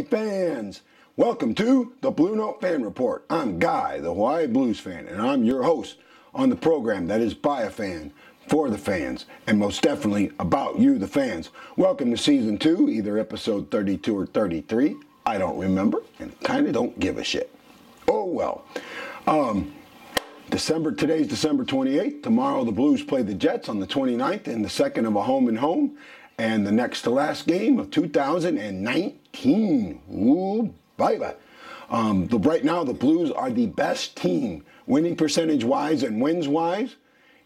Hawaii fans. Welcome to the Blue Note Fan Report. I'm Guy, the Hawaii Blues fan, and I'm your host on the program that is by a fan, for the fans, and most definitely about you, the fans. Welcome to Season 2, either Episode 32 or 33. I don't remember, and kind of don't give a shit. Oh well. Today's December 28th. Tomorrow the Blues play the Jets on the 29th in the second of a home and home. And the next to last game of 2019. Ooh, baby. Right now, the Blues are the best team, winning percentage-wise and wins-wise,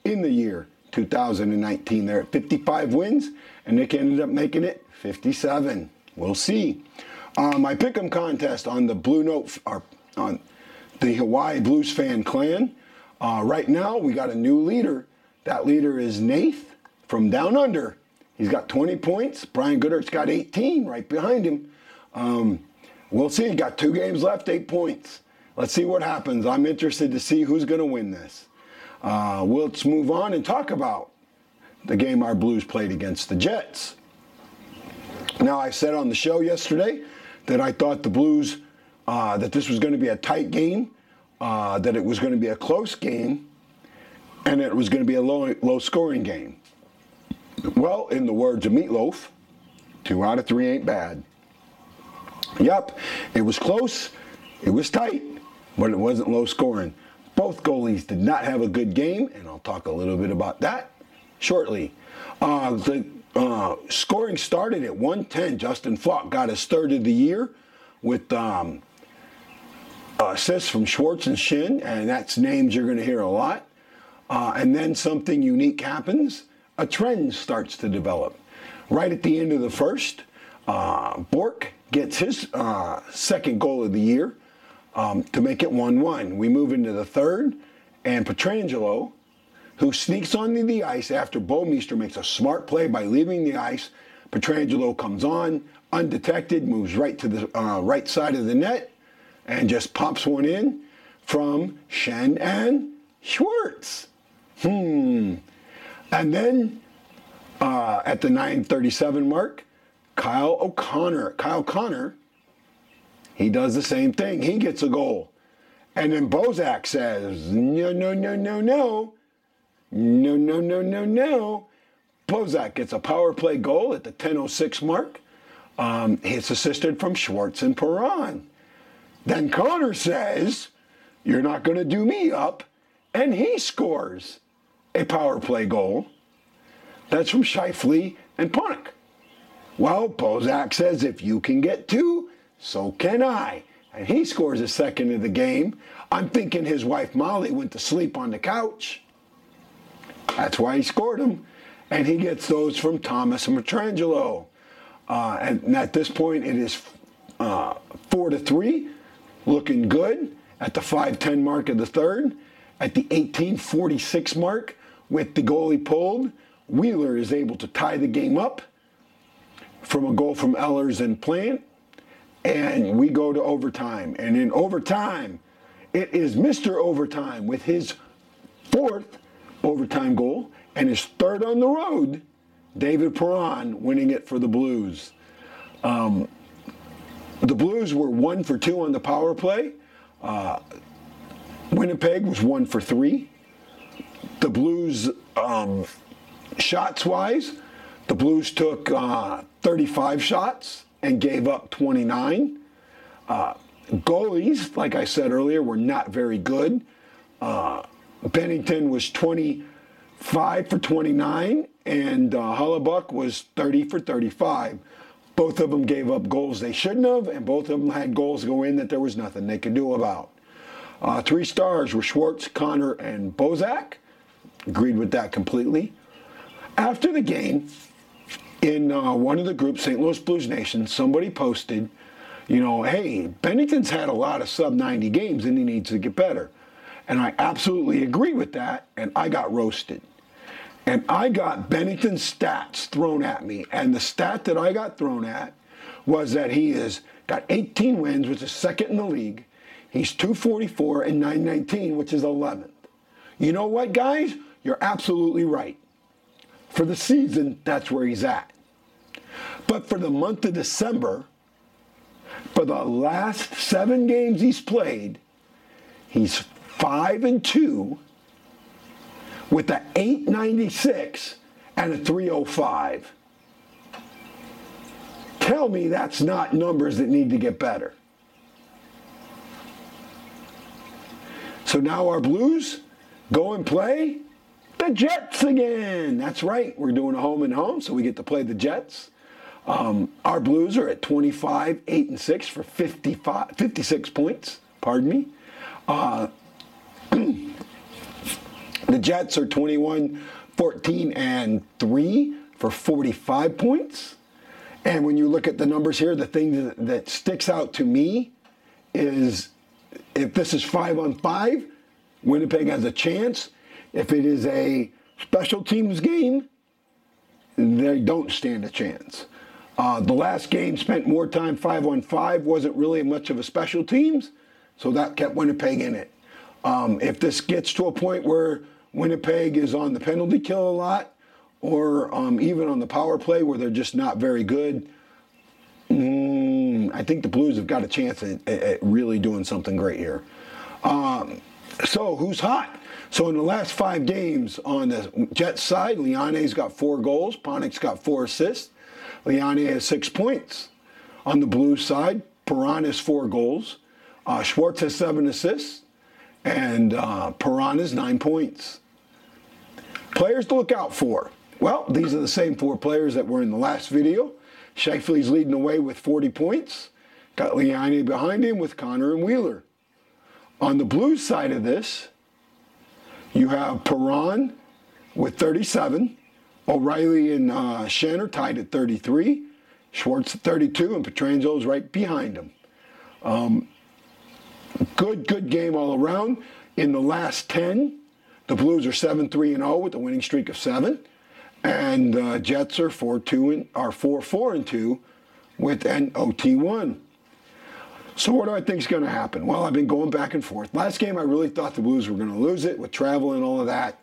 in the year 2019. They're at 55 wins, and they ended up making it 57. We'll see. My pick'em contest on the Blue Note, or on the Hawaii Blues fan clan. Right now, we got a new leader. That leader is Nath from Down Under. He's got 20 points. Brian Goodert's got 18 right behind him. We'll see. He got 2 games left, 8 points. Let's see what happens. I'm interested to see who's going to win this. Let's move on and talk about the game our Blues played against the Jets. Now, I said on the show yesterday that I thought the Blues, that this was going to be a tight game, that it was going to be a close game, and it was going to be a low-scoring game. Well, in the words of Meatloaf, 2 out of 3 ain't bad. Yep, it was close, it was tight, but it wasn't low scoring. Both goalies did not have a good game, and I'll talk a little bit about that shortly. The scoring started at 110. Justin Falk got his third of the year with assists from Schwartz and Shin, and that's names you're going to hear a lot. And then something unique happens. A trend starts to develop. Right at the end of the first, Bork gets his second goal of the year to make it 1-1. We move into the third, and Pietrangelo, who sneaks onto the ice after Bouwmeester makes a smart play by leaving the ice. Pietrangelo comes on, undetected, moves right to the right side of the net, and just pops one in from Shen and Schwartz. And then at the 9:37 mark, Kyle Connor, he does the same thing. He gets a goal. And then Bozak says, no. Bozak gets a power play goal at the 10:06 mark. It's assisted from Schwartz and Perron. Then Connor says, you're not going to do me up. And he scores a power play goal. That's from Scheifele and Punek. Well, Bozak says, if you can get 2, so can I. And he scores a second of the game. I'm thinking his wife Molly went to sleep on the couch. That's why he scored them. And he gets those from Thomas and Pietrangelo. And at this point, it is 4-3, looking good at the 5:10 mark of the third. At the 18:46 mark, with the goalie pulled, Wheeler is able to tie the game up from a goal from Ehlers and Plant, and we go to overtime. And in overtime, it is Mr. Overtime with his 4th overtime goal and his 3rd on the road, David Perron winning it for the Blues. The Blues were 1 for 2 on the power play. Winnipeg was 1 for 3. The Blues, shots-wise, the Blues took 35 shots and gave up 29. Goalies, like I said earlier, were not very good. Bennington was 25 for 29, and Hellebuyck was 30 for 35. Both of them gave up goals they shouldn't have, and both of them had goals go in that there was nothing they could do about. 3 stars were Schwartz, Connor, and Bozak. Agreed with that completely. After the game, in one of the groups, St. Louis Blues Nation, somebody posted, hey, Bennington's had a lot of sub-90 games and he needs to get better. And I absolutely agree with that, and I got roasted. And I got Bennington's stats thrown at me, and the stat that I got thrown at was that he has got 18 wins, which is 2nd in the league. He's 244 and 919, which is 11th. You know what, guys? You're absolutely right. For the season, that's where he's at. But for the month of December, For the last 7 games he's played, he's 5-2 with a 896 and a 305. Tell me that's not numbers that need to get better. So now our Blues go and play the Jets again. That's right. We're doing a home and home, so we get to play the Jets. Our Blues are at 25-8-6 for 56 points. Pardon me. The Jets are 21-14-3 for 45 points. And when you look at the numbers here, the thing that sticks out to me is if this is 5-on-5, Winnipeg has a chance. If it is a special teams game, they don't stand a chance. The last game spent more time 5-on-5, wasn't really much of a special teams, so that kept Winnipeg in it. If this gets to a point where Winnipeg is on the penalty kill a lot, or even on the power play where they're just not very good, I think the Blues have got a chance at really doing something great here. So who's hot? So in the last 5 games on the Jets side, Liane's got 4 goals, Panik's got 4 assists. Liane has 6 points. On the Blues side, Perron has 4 goals, Schwartz has 7 assists, and Perron has 9 points. Players to look out for. Well, these are the same 4 players that were in the last video. Scheifele's leading the way with 40 points. Got Liane behind him with Connor and Wheeler. On the Blues side of this, you have Perron with 37. O'Reilly and Schenn are tied at 33. Schwartz at 32, and Pietrangelo right behind him. Good game all around. In the last 10, the Blues are 7-3-0 with a winning streak of 7. And Jets are 4-4-2 with an OT1. So what do I think is going to happen? Well, I've been going back and forth. Last game, I really thought the Blues were going to lose it with travel and all of that.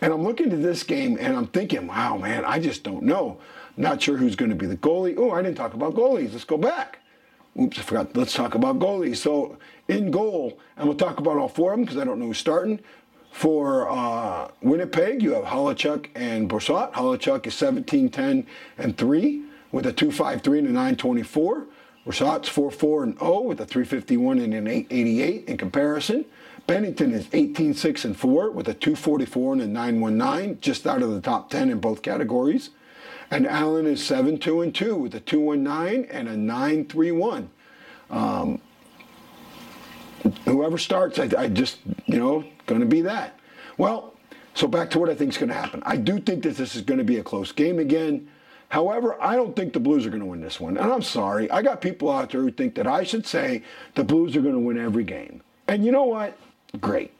And I'm looking at this game, and I'm thinking, wow, man, I just don't know. Not sure who's going to be the goalie. Oh, I didn't talk about goalies. Let's go back. Oops, I forgot. Let's talk about goalies. So in goal, and we'll talk about all 4 of them because I don't know who's starting. For Winnipeg, you have Holochuk and Brossoit. Holochuk is 17-10-3 with a 2.53 and a 9.24. Brossoit's 4-4-0 with a 3.51 and an 8.88 in comparison. Bennington is 18-6-4 with a 2.44 and a 9.19, just out of the top 10 in both categories. And Allen is 7-2-2 with a 2.19 and a 9.31. Whoever starts, I just, going to be that. Well, so back to what I think is going to happen. I do think that this is going to be a close game again. However, I don't think the Blues are going to win this one. And I'm sorry. I got people out there who think that I should say the Blues are going to win every game. And you know what? Great.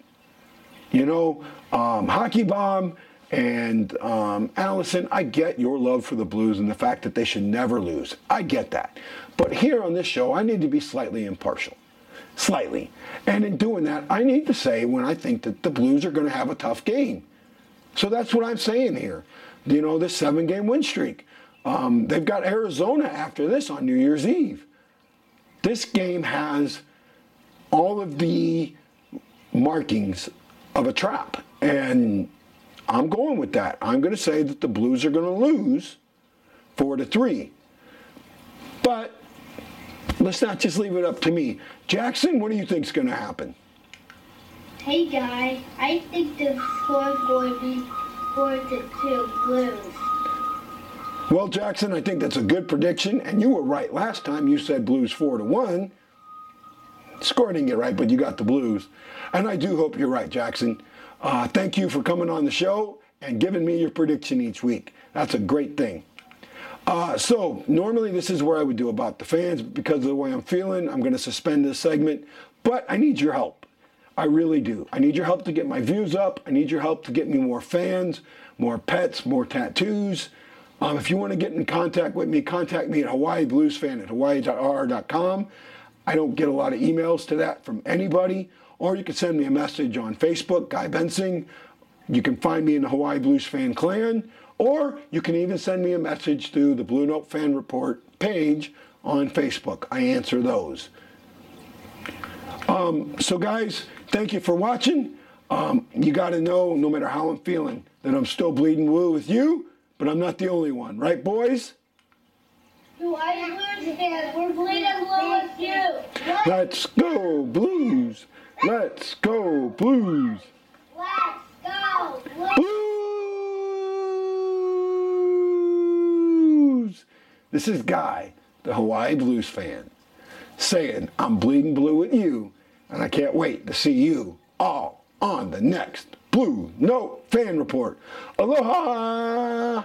Hockey Bomb and Allison, I get your love for the Blues and the fact that they should never lose. I get that. But here on this show, I need to be slightly impartial. Slightly. And in doing that, I need to say when I think that the Blues are going to have a tough game. So that's what I'm saying here. This 7-game win streak. They've got Arizona after this on New Year's Eve. This game has all of the markings of a trap. And I'm going with that. I'm going to say that the Blues are going to lose 4-3. But let's not just leave it up to me. Jackson, what do you think is going to happen? Hey, guy. I think the score is going to be 4-2 Blues. Well, Jackson, I think that's a good prediction. And you were right last time. You said Blues 4-1. Score didn't get right, but you got the Blues. And I do hope you're right, Jackson. Thank you for coming on the show and giving me your prediction each week. That's a great thing. So normally this is where I would do about the fans. Because of the way I'm feeling, I'm going to suspend this segment. But I need your help. I really do. I need your help to get my views up. I need your help to get me more fans, more pets, more tattoos. If you want to get in contact with me, contact me at hawaiibluesfan@hawaii.r.com. I don't get a lot of emails to that from anybody. Or you can send me a message on Facebook, Guy Bensing. You can find me in the Hawaii Blues Fan Clan. Or you can even send me a message through the Blue Note Fan Report page on Facebook. I answer those. So guys, thank you for watching. You got to know, no matter how I'm feeling, that I'm still bleeding blue with you, but I'm not the only one. Right, boys? White Blues fans, we're bleeding blue with you. Let's go, Blues. Let's go, Blues. Let's go, Blues. Blues. This is Guy, the Hawaii Blues fan, saying I'm bleeding blue with you, and I can't wait to see you all on the next Blue Note Fan Report. Aloha!